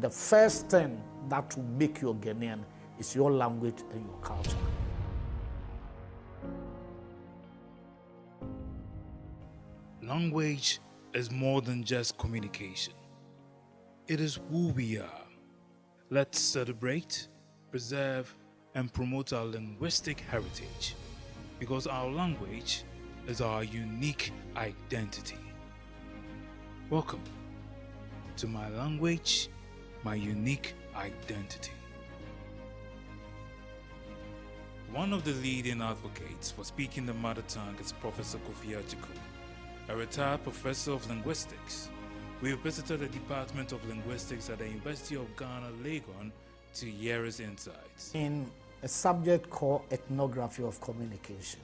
the first thing that will make you a Ghanaian is your language and your culture. Language is more than just communication. It is who we are. Let's celebrate, preserve, and promote our linguistic heritage, because our language is our unique identity. Welcome to My Language, My Unique Identity. One of the leading advocates for speaking the mother tongue is Professor Kofi-Atta, a retired professor of linguistics. We visited the Department of Linguistics at the University of Ghana, Legon, to hear his insights. In a subject called ethnography of communication,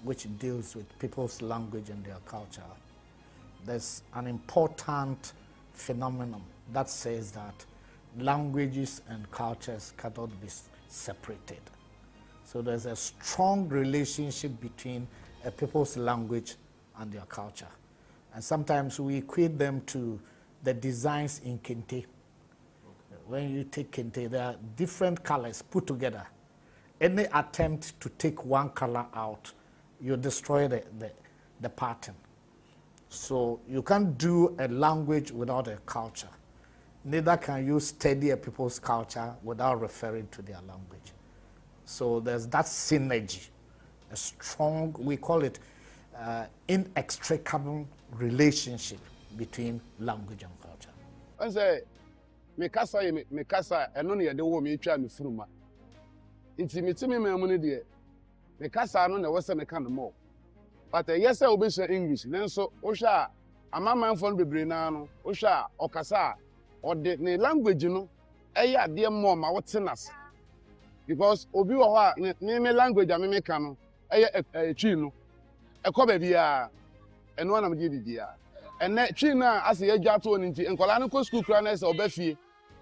which deals with people's language and their culture, there's an important phenomenon that says that languages and cultures cannot be separated. So there's a strong relationship between a people's language and their culture. And sometimes we equate them to the designs in kente. Okay. When you take kente, there are different colors put together. Any attempt to take one color out, you destroy the pattern. So you can't do a language without a culture. Neither can you study a people's culture without referring to their language. So there's that synergy, a strong, we call it inextricable relationship between language and culture. I say, me kasa, and only a do me try me fruma. Intimate me, my money dear. Me kasa, no, there was a kind of more. But yes, I will be English. Then so, Osha, a man from the Brenano, Osha, Okasa, or the language, you know, a dear mom, what's in us. Because Obi wa name language American, a chino, a cobebia, and one of the and that China as a jato into and Colanico school craners or Beffy.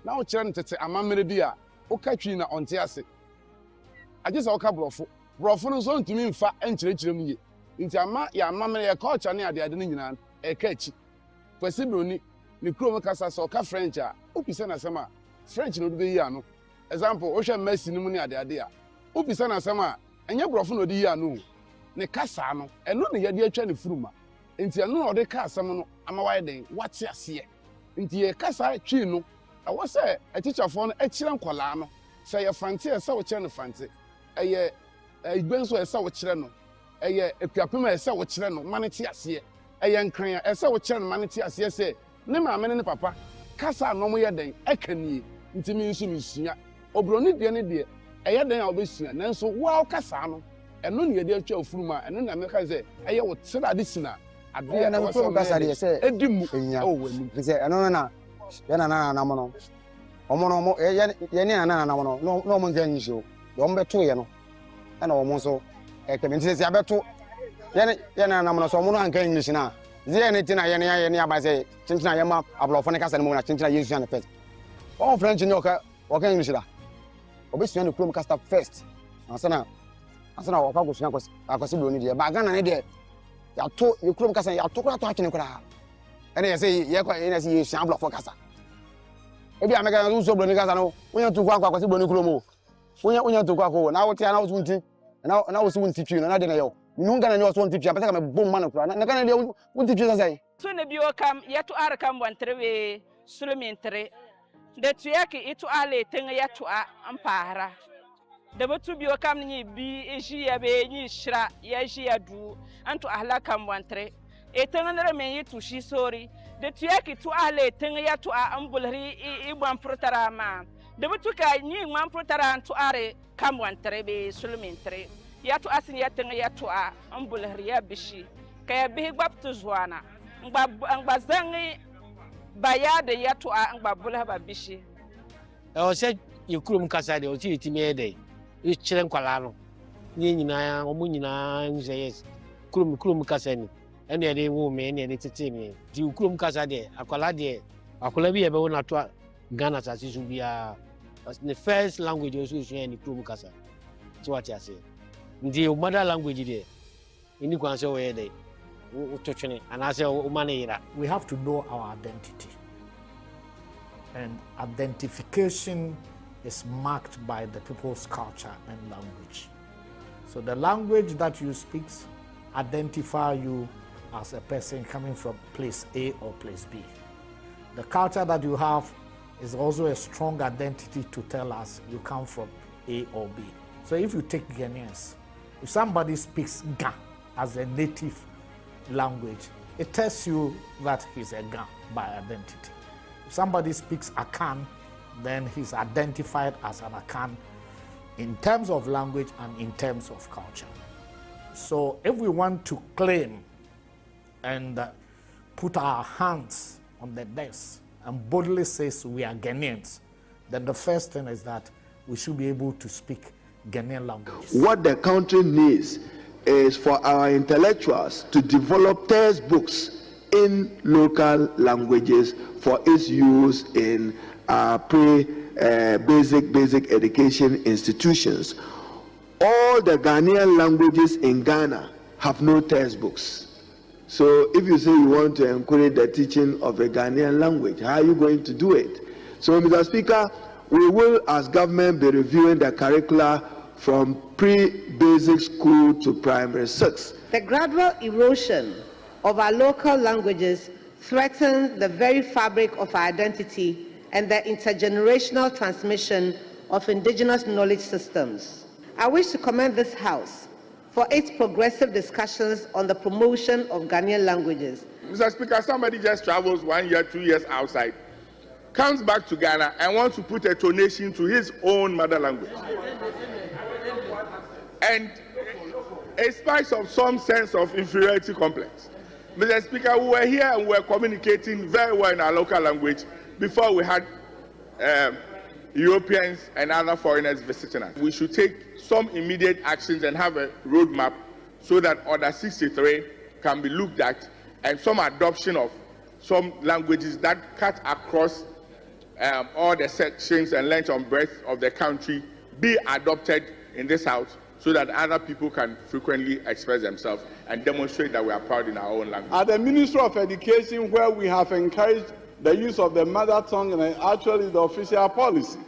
Now churn to say a mamma, okay, China on Tiasi. I just saw a couple of brothers on to me, fat and children. Into a mamma, a culture near the Adenian, a catchy. For Sibroni, the Chromacasa or French, Opisana Sama, French no be yano. Example, Ocean Messi no money at the idea. Opisana Sama, and your brother no dia no. Ne Casano, and none of your dear Fruma. Into no other Casamo, am a wedding, what's your see? Into a Casa Chino, I was a teacher for an excellent colano. Say a fancy, a sour channel fancy. A benzo, a sour channel. A Piapuma, a sour channel, manity as ye. A young crayon, a sour channel, manity as ye say. Nema men papa. Casa no more than I can ye. Into me, Sunya. Obroni the any day. A year then I'll be seen, and so wow Casano. And none your dear child Fruma, and then America say, I would say that this now. I never saw Cassadi say, a dim. Oh, he said, no, Yana Namano. Omono, Yana Namano, no one can show. Don't bet to you, and almost so. I can say, I bet to Yana Namano, so Mona and English now. The anything I any by say, since I am up, I'll phone a Cassan Mona, since I use the pet. All French in your okay English. Obviously, the Chromecast first. Asana, our focus was a possibility. Bagana idea. You told you Chromecast, you took out to Akina. And I say, Yaka, and I see Shambla for Casa. Maybe I'm going to do so, Bonicasano. We have to walk across the Bonicromo. We have to go now. I was wanting, and I was wanting to teach you, and I didn't know. No one knows one teacher, but I'm a boom man. And I can't want to just say. Soon if you come, yet to Arkham one three, Sulumentary. The Tuyaki itu ale tenga ya tua ampara. The botu bi okam ni bi eji ya be ni shra ya ji ya du antu ahla kam wantre. E tenga na me yitu shi sori. The Tuyaki tu ale tenga ya tua ambulri ibwan protara ma. The botu ka ni ngwan protara antu are kam wantre be sulumentre. Ya tu asin ya tenga ya tua ambulri ya bishi. Kaya bi gbaptu zwana. Ngba zangi Bayade yatu angba ba bishi. I said you couldn't casade or see it me a day. You chilling colano. Nina, Omunina, yes. Krum Cassani. Any other woman, any team. You couldn't casade, a colade, a colabi about not Ghana as it should be the first language you use in the Krum Casa. That's what I say. The mother language there. In the Guanso way day. And I say, we have to know our identity. And identification is marked by the people's culture and language. So the language that you speak identify you as a person coming from place A or place B. The culture that you have is also a strong identity to tell us you come from A or B. So if you take Ghanaians, if somebody speaks Ga as a native language, it tells you that he's a Ga by identity. If somebody speaks Akan, then he's identified as an Akan in terms of language and in terms of culture. So if we want to claim and put our hands on the desk and boldly say we are Ghanaians, then the first thing is that we should be able to speak Ghanaian languages. What the country needs is for our intellectuals to develop textbooks in local languages for its use in basic education institutions. All the Ghanaian languages in Ghana have no textbooks. So if you say you want to encourage the teaching of a Ghanaian language, how are you going to do it? So, Mr. Speaker, we will, as government, be reviewing the curricula from pre-basic school to primary 6. The gradual erosion of our local languages threatens the very fabric of our identity and the intergenerational transmission of indigenous knowledge systems. I wish to commend this House for its progressive discussions on the promotion of Ghanaian languages. Mr. Speaker, somebody just travels 1 year, 2 years outside, comes back to Ghana and wants to put a donation to his own mother language. And a spice of some sense of inferiority complex. Mr. Speaker, we were here and we were communicating very well in our local language before we had Europeans and other foreigners visiting us. We should take some immediate actions and have a roadmap so that Order 63 can be looked at and some adoption of some languages that cut across all the sections and length and breadth of the country be adopted in this House so that other people can frequently express themselves and demonstrate that we are proud in our own language. At the Ministry of Education, where we have encouraged the use of the mother tongue and actually the official policy,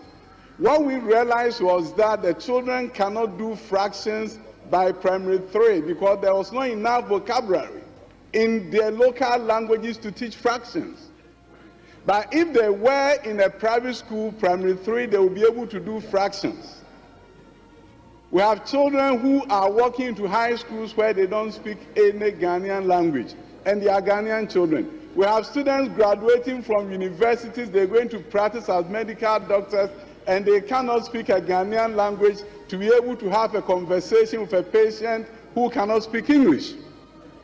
what we realized was that the children cannot do fractions by primary 3 because there was not enough vocabulary in their local languages to teach fractions. But if they were in a private school, primary 3, they will be able to do fractions. We have children who are walking into high schools where they don't speak any Ghanaian language, and they are Ghanaian children. We have students graduating from universities, they're going to practice as medical doctors, and they cannot speak a Ghanaian language to be able to have a conversation with a patient who cannot speak English.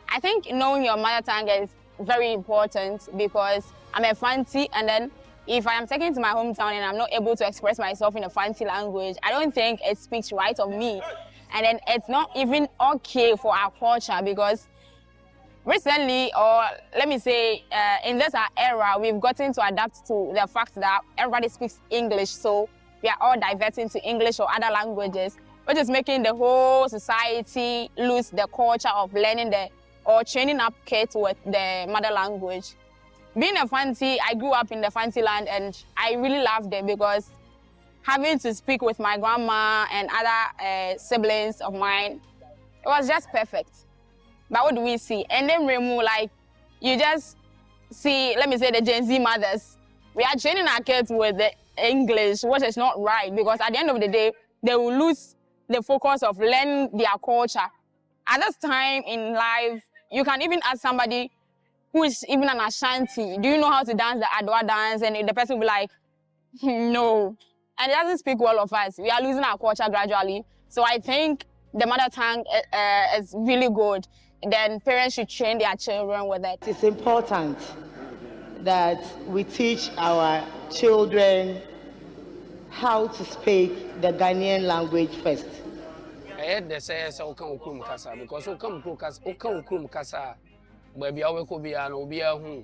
I think knowing your mother tongue is very important because I'm a Fanti, and then if I am taken to my hometown and I'm not able to express myself in a Fanti language, I don't think it speaks right of me. And then it's not even okay for our culture because recently, or let me say, in this era, we've gotten to adapt to the fact that everybody speaks English, so we are all diverting to English or other languages, which is making the whole society lose the culture of learning or training up kids with the mother language. Being a Fanti, I grew up in the Fanti land and I really loved it because having to speak with my grandma and other siblings of mine, it was just perfect. But what do we see? And then remove, like, you just see, let me say, the Gen Z mothers. We are training our kids with the English, which is not right because at the end of the day, they will lose the focus of learning their culture. At this time in life, you can even ask somebody who is even an Ashanti, do you know how to dance the Adwa dance? And the person will be like, no. And it doesn't speak well of us. We are losing our culture gradually. So I think the mother tongue is really good. Then parents should train their children with it. It's important that we teach our children how to speak the Ghanaian language first. They say so come kasa because so come kasa baby I will be an obia who.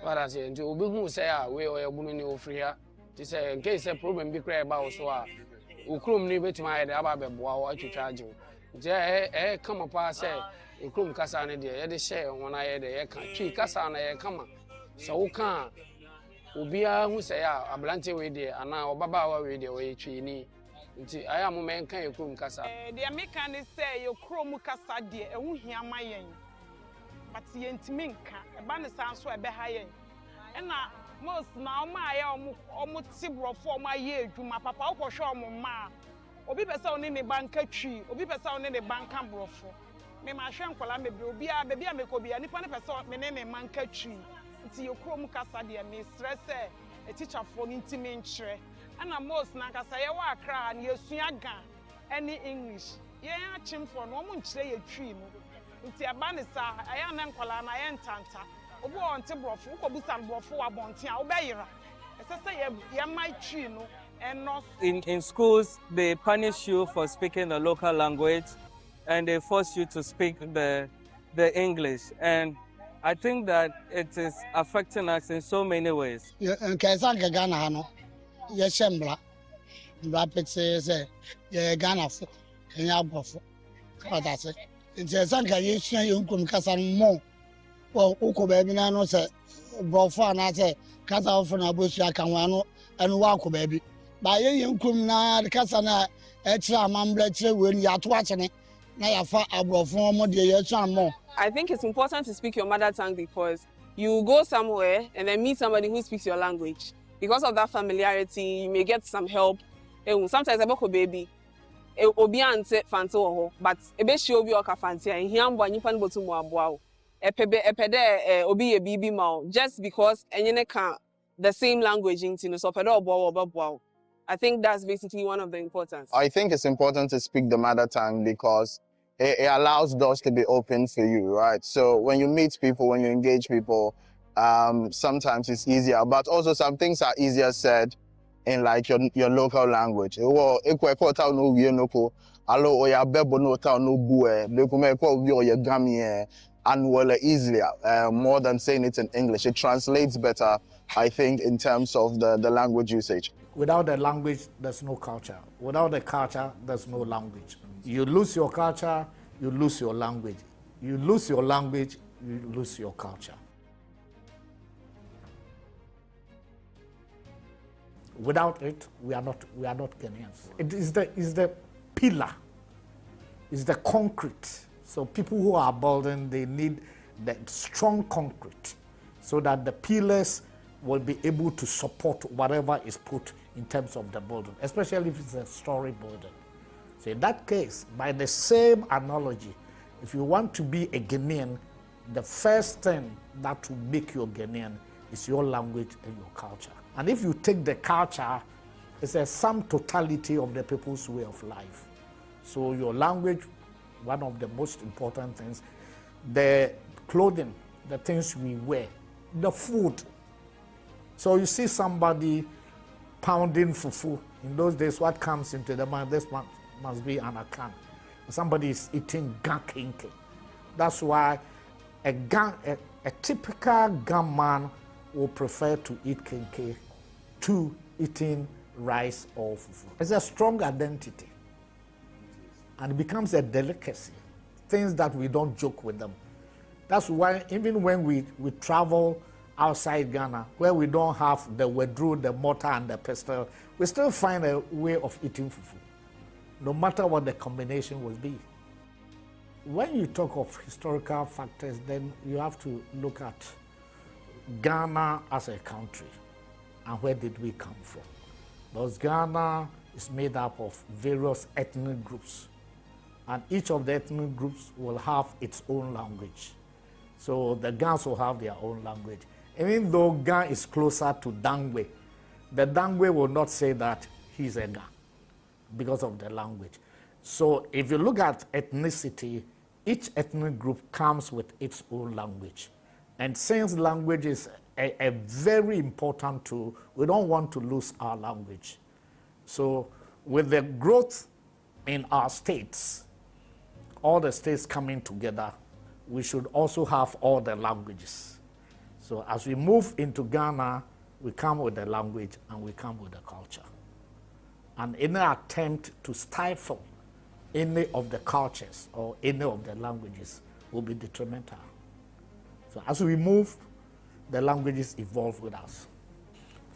What I say to obi who say we are woman in Ofori-Atta. To say in case a problem be cry about so ukrum ni beti my head about beboa to charge you. Je come up say ukrum kasa ne de share when I hear the can tree kasa na come. So Ubia who say ablante we there and now Baba we there we training. I am men can you come kasa. The American say you chrome kasa dear and who hear my yen. But the intiminka, a banner sounds so a behind. And most now my almost sibro for my year to my papa or show ma. Obi pesa on the banker tree, Obi pesa on the bank and brofo. Me my shank while I'm a baby, I make Obi and if I never me name a manker tree. Until you chrome cassa dear, Miss Stress, a teacher for intimate. And a most Nakasaya cry and you swaga any English. Yeah, chim for no one say a tree. Until a banisa, I am uncle and I am tanta. Obo on Tibrofu, Obusan Brofu, Abontia, Obeira. As I say, yeah, my tree, no, and not. In schools, they punish you for speaking the local language and they force you to speak the English. And I think that it is affecting us in so many ways. Yes, Shembla, Rapid says, yeah, Ghana, and Yabofo. What I say, it's a Sanka, you can Cassan more. Well, Uko baby, no, say, Bofa, and I say, Casa from Abusia Canwano, and Wako baby. By you come now, the Casana, extra mamblet, when you're watching it. Now, I will form more, dear, more. I think it's important to speak your mother tongue because you go somewhere and then meet somebody who speaks your language. Because of that familiarity, you may get some help. Sometimes I book a baby. Obi ante fancy oho, but ebe she obi oka fancy. And here I'm going to find botu mo abuao. Epede obi e bibi mao. Just because enyene can the same language into so pede obuao obuao. I think that's basically one of the importance. I think it's important to speak the mother tongue because it allows doors to be open for you, right? So when you meet people, when you engage people, sometimes it's easier, but also some things are easier said in like your local language. Well, easier, more than saying it in English. It translates better, I think, in terms of the language usage. Without the language, there's no culture. Without the culture, there's no language. You lose your culture, you lose your language. You lose your language, you lose your culture. Without it, we are not Ghanaians. It is the pillar, it's the concrete. So people who are building, they need the strong concrete so that the pillars will be able to support whatever is put in terms of the building, especially if it's a story building. So in that case, by the same analogy, if you want to be a Ghanaian, the first thing that will make you a Ghanaian is your language and your culture. And if you take the culture, it's a sum totality of the people's way of life. So your language, one of the most important things, the clothing, the things we wear, the food. So you see somebody pounding fufu. In those days, what comes into the mind, this one must be an akan. Somebody is eating gan kinke. That's why a typical Gan man will prefer to eat kinke to eating rice or fufu. It's a strong identity. And it becomes a delicacy. Things that we don't joke with them. That's why even when we travel outside Ghana, where we don't have the wedru, the mortar, and the pestle, we still find a way of eating fufu, no matter what the combination will be. When you talk of historical factors, then you have to look at Ghana as a country and where did we come from. Because Ghana is made up of various ethnic groups, and each of the ethnic groups will have its own language. So the Gans will have their own language. Even though Gan is closer to Dangwe, the Dangwe will not say that he's a Gan because of the language. So if you look at ethnicity, each ethnic group comes with its own language. And since language is a very important tool, we don't want to lose our language. So with the growth in our states, all the states coming together, we should also have all the languages. So as we move into Ghana, we come with the language and we come with the culture. And any attempt to stifle any of the cultures or any of the languages will be detrimental. So as we move, the languages evolve with us.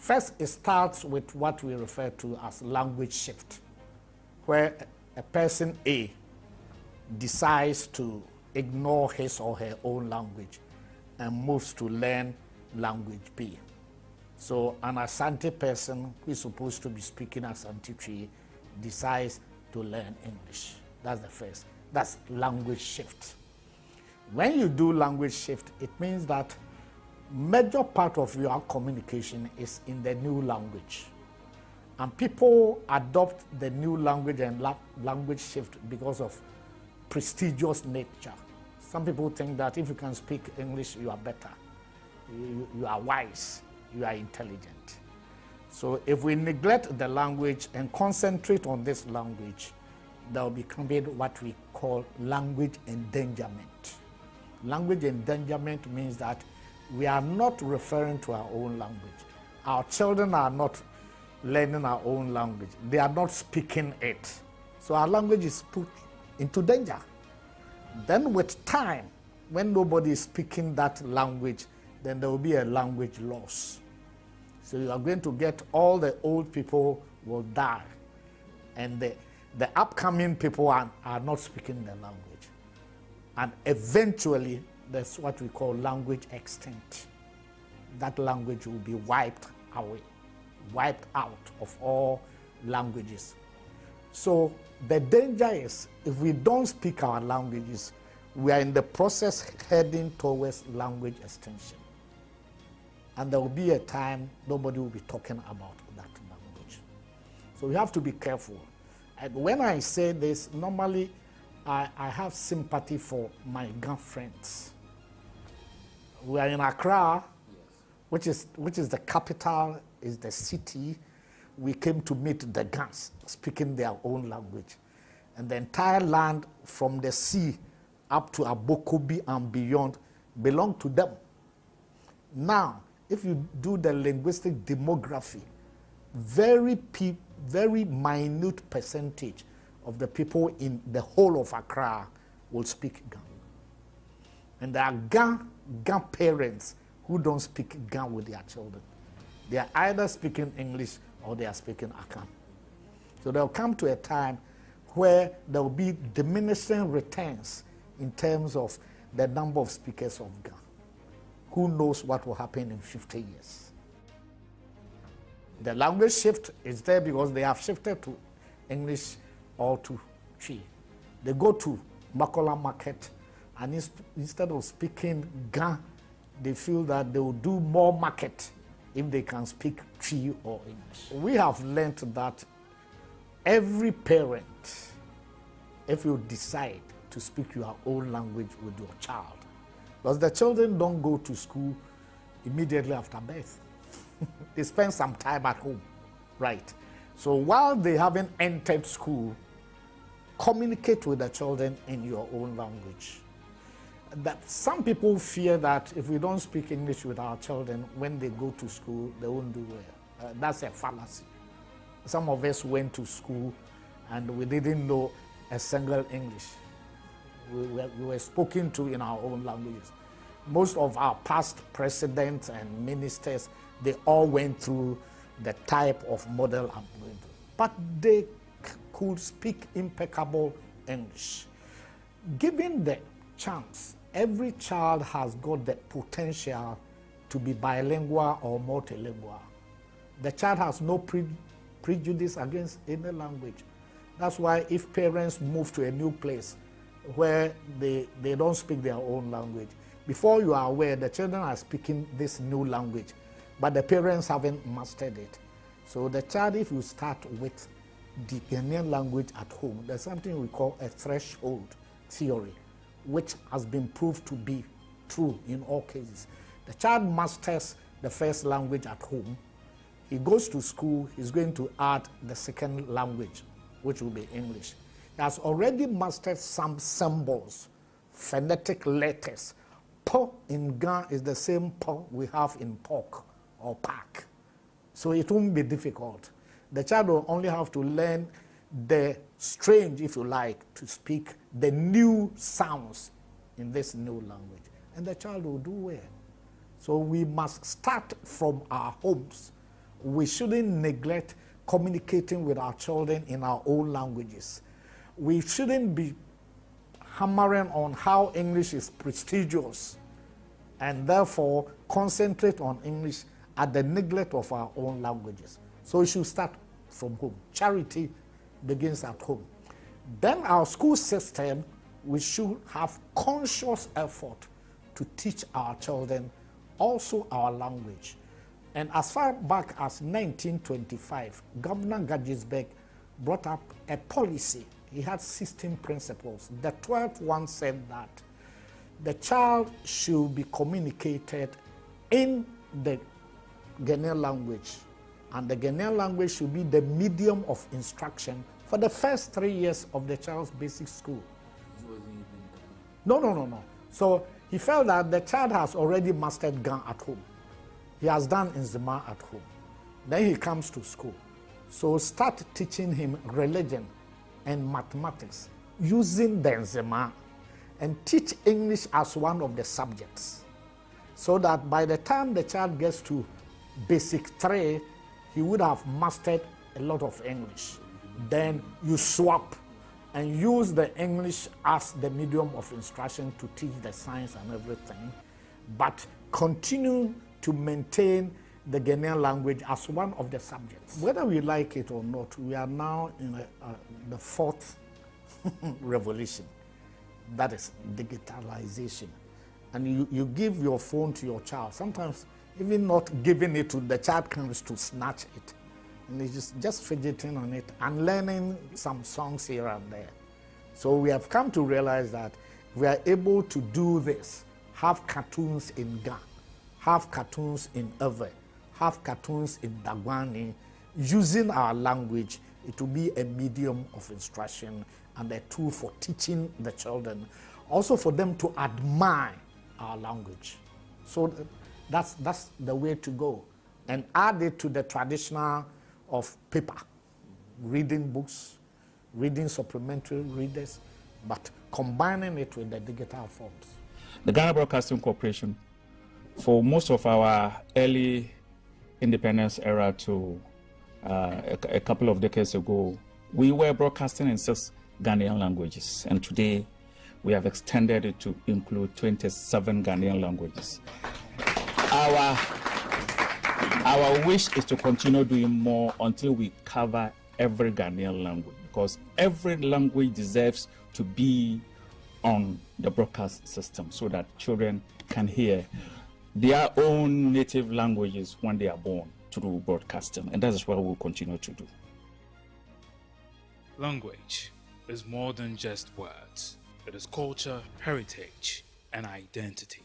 First, it starts with what we refer to as language shift, where a person A decides to ignore his or her own language and moves to learn language B. So an Asante person who is supposed to be speaking Asante Tree decides to learn English. That's the first. That's language shift. When you do language shift, it means that major part of your communication is in the new language. And people adopt the new language and language shift because of prestigious nature. Some people think that if you can speak English, you are better. You are wise, you are intelligent. So if we neglect the language and concentrate on this language, there will become what we call language endangerment. Language endangerment means that we are not referring to our own language. Our children are not learning our own language. They are not speaking it. So our language is put into danger. Then with time, when nobody is speaking that language, then there will be a language loss. So you are going to get all the old people will die. And the upcoming people are not speaking the language. And eventually, that's what we call language extinct. That language will be wiped away, wiped out of all languages. So the danger is, if we don't speak our languages, we are in the process heading towards language extinction. And there will be a time nobody will be talking about that language. So we have to be careful. And when I say this, normally I have sympathy for my Ga friends. We are in Accra, which is the capital, is the city. We came to meet the Gans, speaking their own language. And the entire land from the sea up to Abokobi and beyond belong to them. Now, if you do the linguistic demography, very minute percentage of the people in the whole of Accra will speak Ga. And there are Ga parents who don't speak Ga with their children. They are either speaking English or they are speaking Akan. So there will come to a time where there will be diminishing returns in terms of the number of speakers of Ga. Who knows what will happen in 50 years? The language shift is there because they have shifted to English or to Twi. They go to Makola Market, and instead of speaking Ga, they feel that they will do more market if they can speak Twi or English. We have learned that every parent, if you decide to speak your own language with your child, because the children don't go to school immediately after birth. They spend some time at home, right? So while they haven't entered school, communicate with the children in your own language. That some people fear that if we don't speak English with our children, when they go to school, they won't do well. That's a fallacy. Some of us went to school and we didn't know a single English. We were spoken to in our own languages. Most of our past presidents and ministers, they all went through the type of model I'm going through. But they could speak impeccable English. Given the chance, every child has got the potential to be bilingual or multilingual. The child has no prejudice against any language. That's why if parents move to a new place where they don't speak their own language, before you are aware, the children are speaking this new language, but the parents haven't mastered it. So the child, if you start with the Ghanaian language at home, there's something we call a threshold theory, which has been proved to be true in all cases. The child masters the first language at home. He goes to school, he's going to add the second language, which will be English. He has already mastered some symbols, phonetic letters. Po in Ga is the same po we have in pork or park. So it won't be difficult. The child will only have to learn the strange, if you like, to speak the new sounds in this new language. And the child will do well. So we must start from our homes we shouldn't neglect communicating with our children in our own languages. We shouldn't be hammering on how English is prestigious and therefore concentrate on English at the neglect of our own languages. So we should start from home. Charity begins at home. Then our school system, we should have conscious effort to teach our children also our language. And as far back as 1925, Governor Gajisberg brought up a policy. He had 16 principles. The 12th one said that the child should be communicated in the Ghanaian language, and the Ghanaian language should be the medium of instruction for the first 3 years of the child's basic school. No. So he felt that the child has already mastered Gan at home. He has done Nzema at home. Then he comes to school. So start teaching him religion and mathematics using the Nzema, and teach English as one of the subjects, so that by the time the child gets to basic 3, he would have mastered a lot of English. Then you swap and use the English as the medium of instruction to teach the science and everything, but continue to maintain the Ghanaian language as one of the subjects. Whether we like it or not, we are now in the 4th revolution. That is digitalization. And you give your phone to your child. Sometimes even not giving it to the child comes to snatch it. And he's just fidgeting on it and learning some songs here and there. So we have come to realize that we are able to do this, have cartoons in Ga, have cartoons in Ewe, have cartoons in Dagwani, using our language. It will be a medium of instruction and a tool for teaching the children, also for them to admire our language. So that's the way to go. And add it to the traditional of paper, reading books, reading supplementary readers, but combining it with the digital forms. The Ghana Broadcasting Corporation, for most of our early independence era to a couple of decades ago, we were broadcasting in 6 Ghanaian languages, and today we have extended it to include 27 Ghanaian languages. Our wish is to continue doing more until we cover every Ghanaian language, because every language deserves to be on the broadcast system so that children can hear their own native languages when they are born through broadcasting, and that is what we'll continue to do. Language is more than just words. It is culture, heritage, and identity.